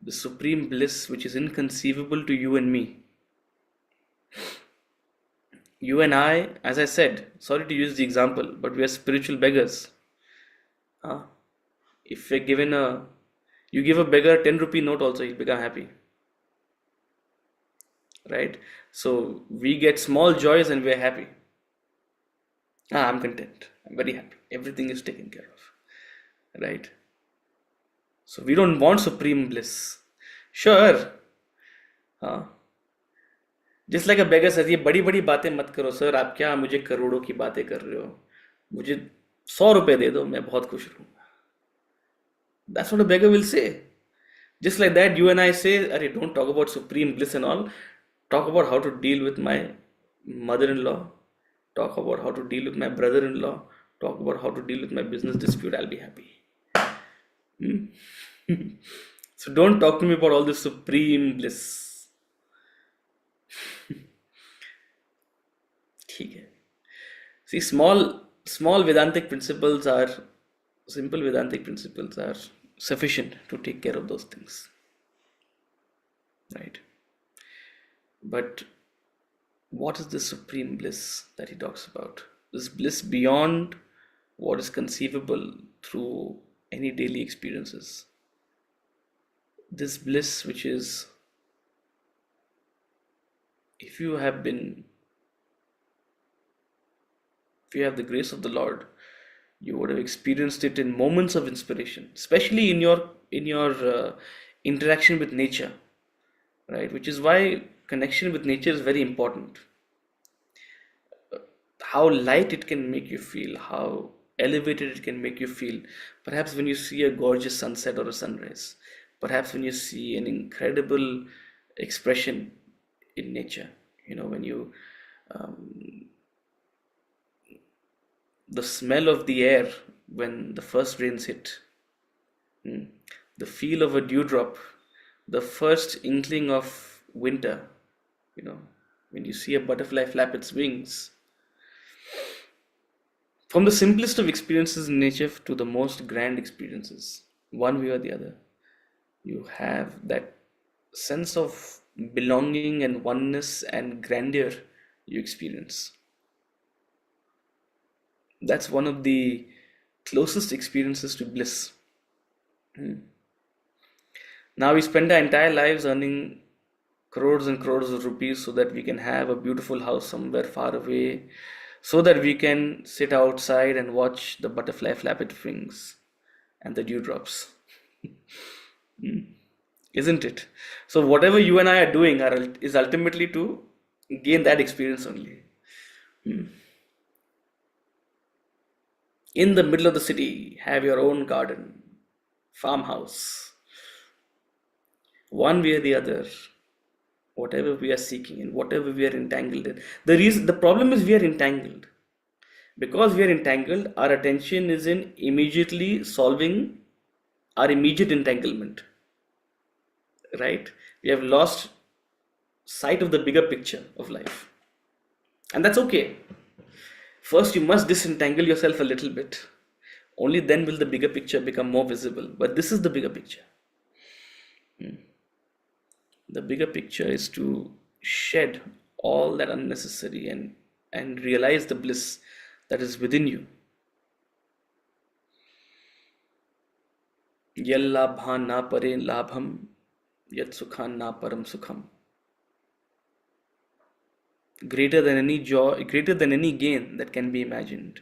The supreme bliss which is inconceivable to you and me. You and I, as I said, sorry to use the example, but we are spiritual beggars. If we're given you give a beggar a 10 rupee note also, he'll become happy. Right? So we get small joys and we're happy. I'm content. I'm very happy. Everything is taken care of. Right? So we don't want supreme bliss. Sure. Just like a beggar says, ये बड़ी बड़ी बातें मत करो sir, आप क्या मुझे करोड़ों की बातें कर रहे हो, मुझे 100 रुपए दे दो, मैं बहुत खुश रहूंगा. That's what a beggar will say. Just like that, you and I say, Arey, don't talk about supreme bliss and all. Talk about how to deal with my mother-in-law. Talk about how to deal with my brother-in-law. Talk about how to deal with my business dispute. I'll be happy. So don't talk to me about all this supreme bliss. See, small Vedantic principles are simple Vedantic principles are sufficient to take care of those things, right? But what is the supreme bliss that he talks about? This bliss beyond what is conceivable through any daily experiences. This bliss, which is, if you have the grace of the Lord, you would have experienced it in moments of inspiration, especially in your interaction with nature, right? Which is why connection with nature is very important. How light it can make you feel, how elevated it can make you feel. Perhaps when you see a gorgeous sunset or a sunrise, perhaps when you see an incredible expression in nature, when you the smell of the air when the first rains hit, the feel of a dewdrop, the first inkling of winter, when you see a butterfly flap its wings. From the simplest of experiences in nature to the most grand experiences, one way or the other, you have that sense of belonging and oneness and grandeur you experience. That's one of the closest experiences to bliss. Now we spend our entire lives earning crores and crores of rupees so that we can have a beautiful house somewhere far away, so that we can sit outside and watch the butterfly flap its wings and the dewdrops. Isn't it? So whatever you and I are doing is ultimately to gain that experience only. In the middle of the city, have your own garden, farmhouse. One way or the other, whatever we are seeking and whatever we are entangled in. The problem is we are entangled. Because we are entangled, our attention is in immediately solving our immediate entanglement. Right? We have lost sight of the bigger picture of life. And that's okay. First, you must disentangle yourself a little bit. Only then will the bigger picture become more visible. But this is the bigger picture. The bigger picture is to shed all that unnecessary and realize the bliss that is within you. Yal labhan na pare labham, yat sukhan na param sukham. Greater than any joy, greater than any gain that can be imagined,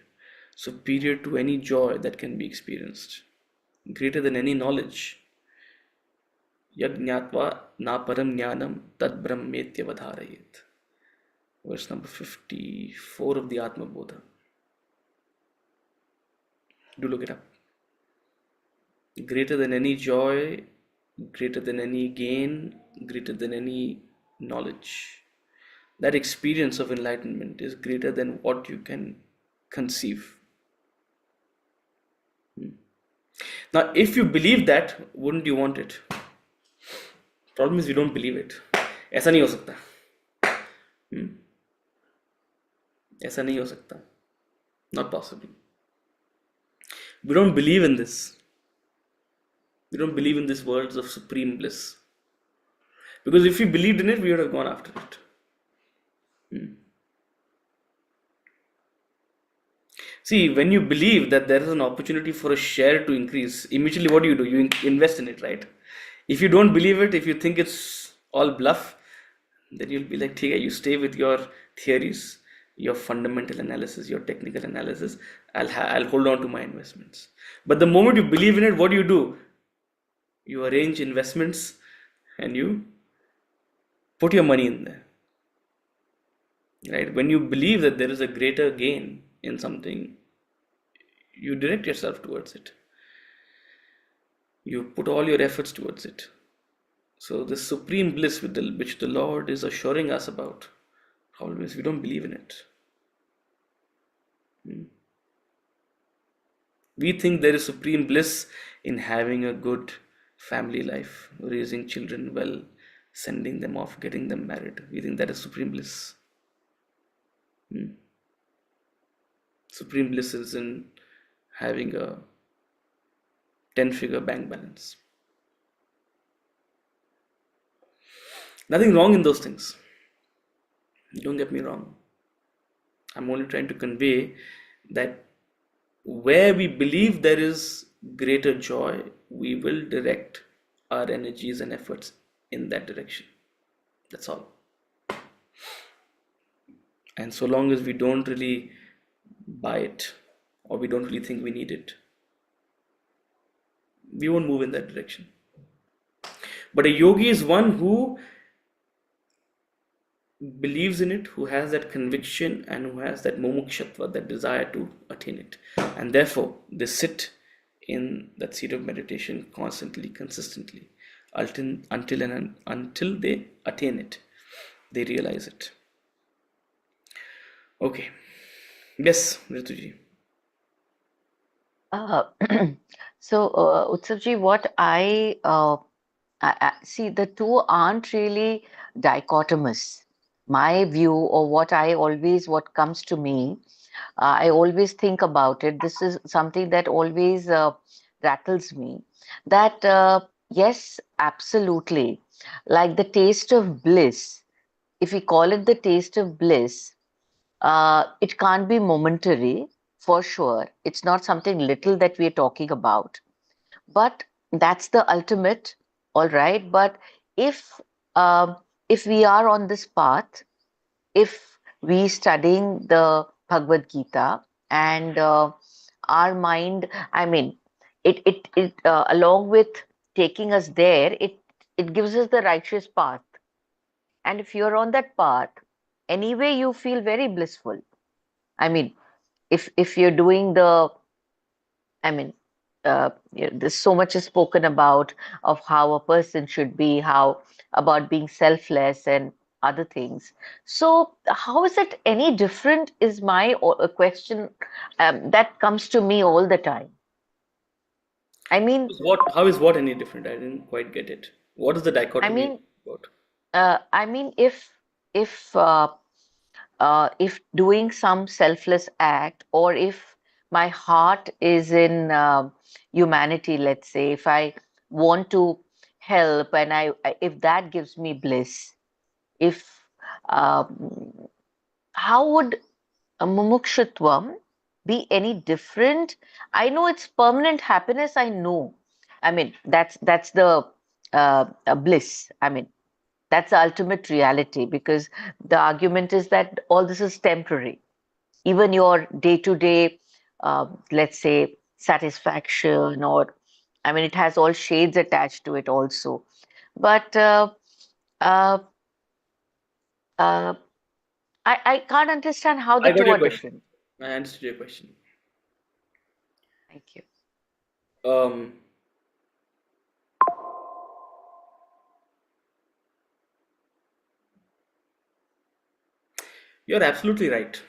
superior to any joy that can be experienced, greater than any knowledge. Yajñatva na param jnanam tad brahmetya vadharayet. Verse number 54 of the Atma Bodha. Do look it up. Greater than any joy, greater than any gain, greater than any knowledge. That experience of enlightenment is greater than what you can conceive. Now, if you believe that, wouldn't you want it? Problem is we don't believe it. ऐसा नहीं हो सकता. ऐसा नहीं हो सकता. Not possible. We don't believe in this. We don't believe in these words of supreme bliss. Because if we believed in it, we would have gone after it. See, when you believe that there is an opportunity for a share to increase, immediately what do? You invest in it, right? If you don't believe it, if you think it's all bluff, then you'll be like, you stay with your theories, your fundamental analysis, your technical analysis. I'll hold on to my investments. But the moment you believe in it, what do? You arrange investments and you put your money in there. Right? When you believe that there is a greater gain in something, you direct yourself towards it. You put all your efforts towards it. So the supreme bliss which the Lord is assuring us about, problem is we don't believe in it. We think there is supreme bliss in having a good family life, raising children well, sending them off, getting them married. We think that is supreme bliss. Supreme bliss is in having a 10-figure bank balance. Nothing wrong in those things. Don't get me wrong. I'm only trying to convey that where we believe there is greater joy, we will direct our energies and efforts in that direction. That's all. And so long as we don't really buy it, or we don't really think we need it, we won't move in that direction. But a yogi is one who believes in it, who has that conviction, and who has that mumukshatva, that desire to attain it. And therefore, they sit in that seat of meditation constantly, consistently, until they attain it, they realize it. Okay. Yes, Rituji. So, Utsavji, what I see, the two aren't really dichotomous. My view, or what comes to me, I always think about it. This is something that always rattles me. That yes, absolutely, like the taste of bliss. If we call it the taste of bliss, it can't be momentary for sure. It's not something little that we're talking about, but that's the ultimate. All right. But if um, if we are on this path, if we studying the Bhagavad Gita, and our mind, I mean, it along with taking us there, it gives us the righteous path. And if you're on that path, anyway, you feel very blissful. I mean, if you're doing the, I mean, there's so much is spoken about of how a person should be, how about being selfless and other things. So how is it any different? Is my question that comes to me all the time. I mean, How is what any different? I didn't quite get it. What is the I dichotomy mean, about? I mean, if if doing some selfless act, or if my heart is in humanity, let's say, if I want to help, and if that gives me bliss, if um, how would a mumukshutvam be any different? I know it's permanent happiness. I know. I mean, that's the bliss. I mean, that's the ultimate reality, because the argument is that all this is temporary. Even your day-to-day, let's say, satisfaction, or I mean, it has all shades attached to it also. But uh, uh, I can't understand how the I got two your are question. different. I understood your question. Thank you. Um, you're absolutely right.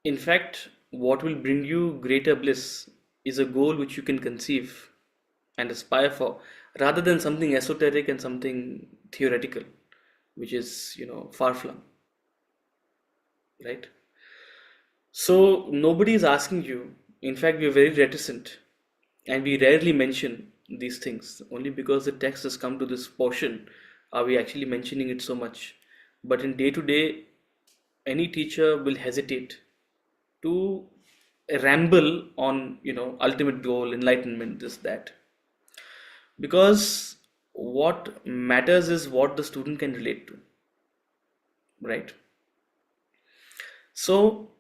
In fact, what will bring you greater bliss is a goal which you can conceive and aspire for, rather than something esoteric and something theoretical, which is, far flung, right? So nobody is asking you. In fact, we are very reticent, and we rarely mention these things. Only because the text has come to this portion are we actually mentioning it so much. But in day to day, any teacher will hesitate to ramble on, ultimate goal, enlightenment, this, that. Because what matters is what the student can relate to, right? So,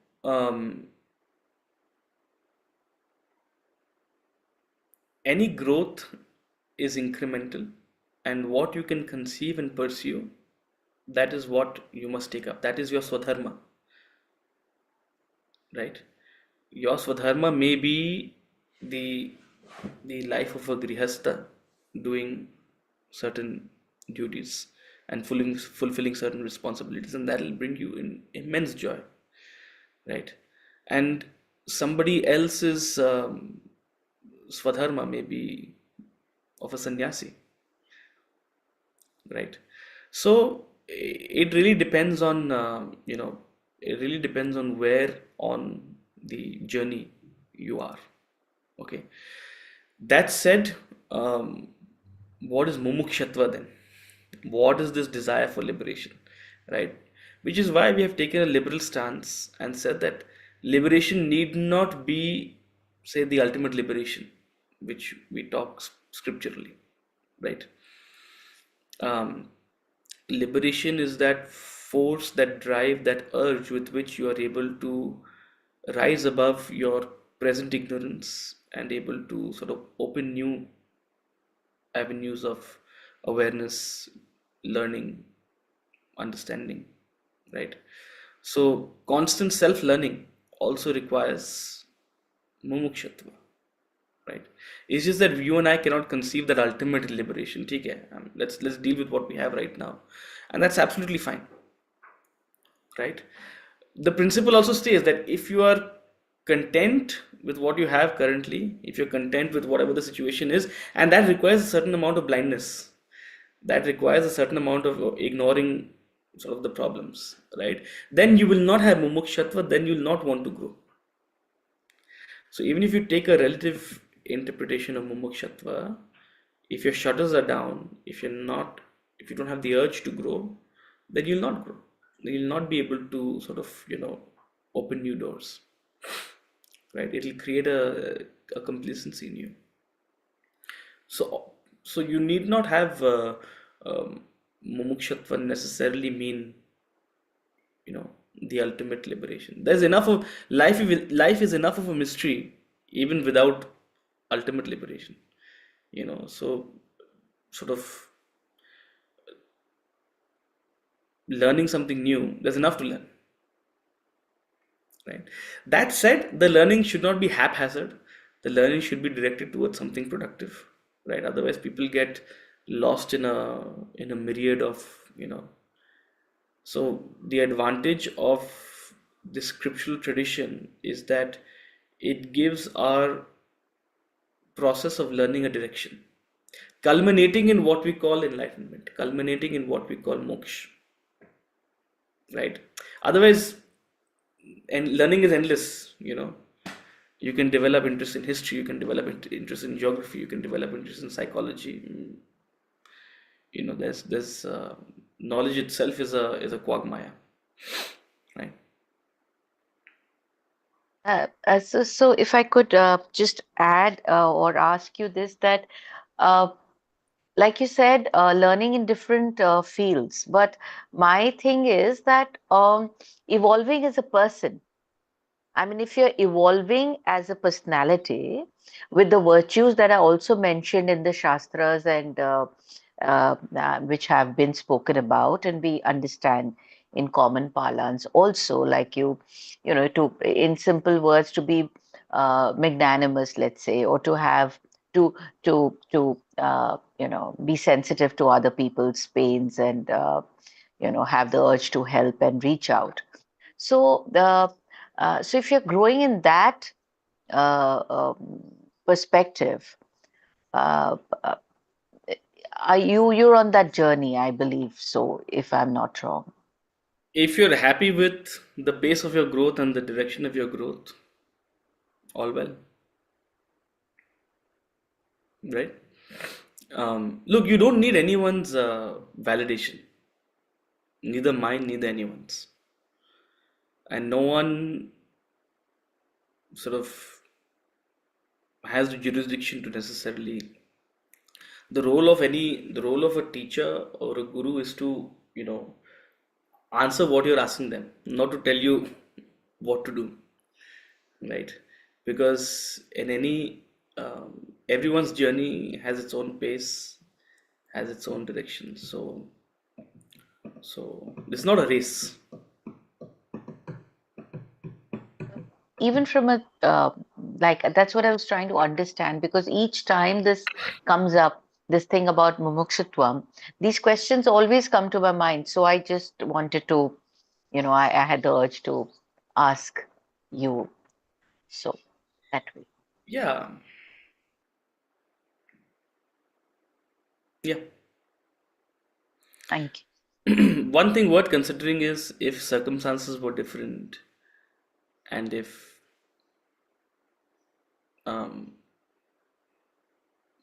any growth is incremental, and what you can conceive and pursue, that is what you must take up. That is your swadharma, right? Your swadharma may be the life of a grihastha, doing certain duties and fulfilling certain responsibilities, and that will bring you in immense joy, right? And somebody else's swadharma may be of a sannyasi, right? So it really depends on it really depends on where on the journey you are. Okay. That said, what is mumukshatva then? What is this desire for liberation, right? Which is why we have taken a liberal stance and said that liberation need not be, say, the ultimate liberation, which we talk scripturally, right? Um, Liberation is that force, that drive, that urge with which you are able to rise above your present ignorance and able to sort of open new avenues of awareness, learning, understanding, right? So, constant self learning also requires mumukshatva, right? It's just that you and I cannot conceive that ultimate liberation. ठीक है? Let's deal with what we have right now, and that's absolutely fine, right? The principle also states that if you are content with what you have currently, if you're content with whatever the situation is, and that requires a certain amount of blindness, that requires a certain amount of ignoring sort of the problems, right? Then you will not have mumukshatva, then you'll not want to grow. So even if you take a relative interpretation of mumukshatva, if your shutters are down, if you don't have the urge to grow, then you'll not grow. You'll not be able to sort of, open new doors, right? It'll create a complacency in you. So you need not have mumukshatva necessarily mean, the ultimate liberation. There's enough of life. Life is enough of a mystery, even without ultimate liberation. So sort of learning something new, there's enough to learn, right? That said, the learning should not be haphazard. The learning should be directed towards something productive, right? Otherwise people get lost in a myriad of, so the advantage of the scriptural tradition is that it gives our process of learning a direction, culminating in what we call enlightenment, culminating in what we call moksha, right? Otherwise, and learning is endless. You can develop interest in history, you can develop interest in geography, you can develop interest in psychology. There's knowledge itself is a quagmire, right? So if I could just add or ask you this, that like you said, learning in different fields, but my thing is that evolving as a person. I mean, if you're evolving as a personality with the virtues that are also mentioned in the Shastras and which have been spoken about and we understand in common parlance also, like to, in simple words, to be magnanimous, let's say, or to have to be sensitive to other people's pains and have the urge to help and reach out. So so if you're growing in that perspective, uh, uh, you're on that journey, I believe so, if I'm not wrong. If you're happy with the pace of your growth and the direction of your growth, all well, right? Look, you don't need anyone's validation, neither mine, neither anyone's, and no one sort of has the jurisdiction to necessarily. The role of a teacher or a guru is to, answer what you're asking them, not to tell you what to do, right? Because in any everyone's journey has its own pace, has its own direction. So it's not a race. Even from a like, that's what I was trying to understand, because each time this comes up, this thing about mumukshutvam, these questions always come to my mind. So I just wanted to, I had the urge to ask you. So that way. Yeah. Yeah. Thank you. One thing worth considering is if circumstances were different and if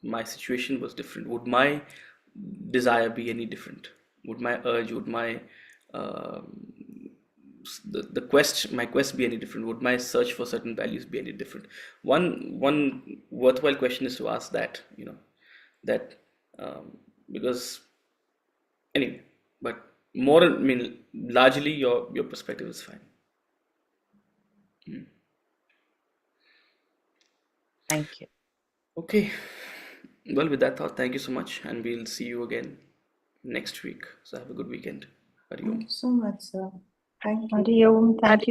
my situation was different, would my desire be any different? Would my urge, would my my quest be any different? Would my search for certain values be any different? One worthwhile question is to ask that, that because anyway, but more, I mean, largely your perspective is fine. Thank you. Okay. Well, with that thought, thank you so much, and we'll see you again next week. So have a good weekend. Hari Om. Thank you so much, sir. Thank you. Hari Om. Thank you.